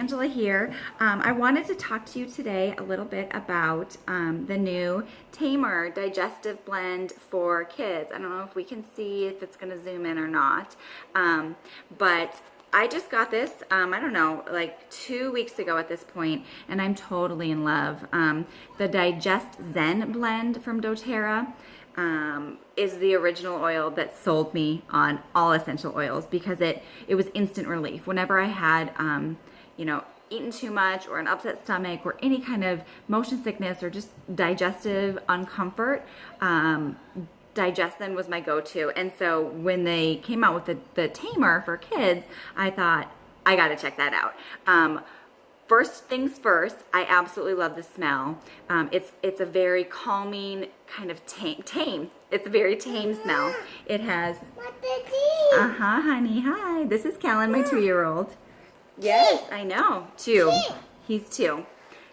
Angela here. I wanted to talk to you today a little bit about the new Tamer digestive blend for kids. I don't know if we can see if it's going to zoom in or not, but I just got this, I don't know, like 2 weeks ago at this point, and I'm totally in love. The Digest Zen blend from doTERRA is the original oil that sold me on all essential oils because it was instant relief. Whenever I had, eaten too much or an upset stomach or any kind of motion sickness or just digestive uncomfort, Digestin was my go-to. And so when they came out with the Tamer for kids, I thought, I got to check that out. First things first, I absolutely love the smell. It's a very calming, kind of tame. It's a very tame smell. It has... honey, hi. This is Callan, my 2-year-old. Yes, I know. 2. He's 2.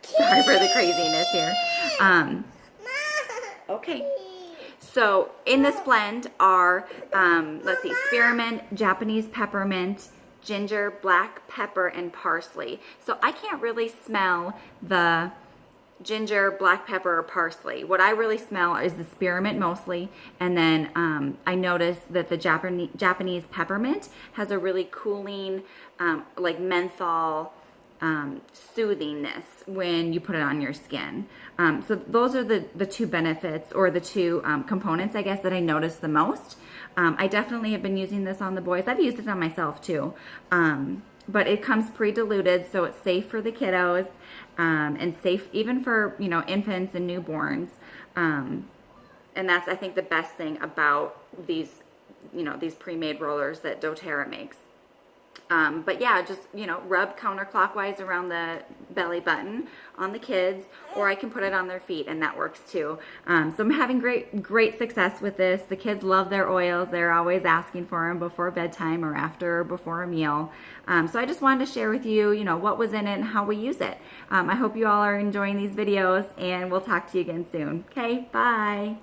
Sorry for the craziness here. Okay. So in this blend are, let's see, spearmint, Japanese peppermint, ginger, black pepper, and parsley. So I can't really smell the ginger, black pepper, or parsley. What I really smell is the spearmint mostly, and then I noticed that the Japanese peppermint has a really cooling, like menthol, soothingness when you put it on your skin. So those are the two benefits, or the two components, I guess, that I noticed the most. I definitely have been using this on the boys. I've used it on myself too. But it comes pre-diluted, so it's safe for the kiddos, and safe even for, infants and newborns. And that's, I think, the best thing about these, these pre-made rollers that doTERRA makes. But yeah, just, rub counterclockwise around the belly button on the kids, or I can put it on their feet, and that works too. So I'm having great success with this. The kids love their oils. They're always asking for them before bedtime or after or before a meal. So I just wanted to share with you, what was in it and how we use it. I hope you all are enjoying these videos, and we'll talk to you again soon. Okay, bye.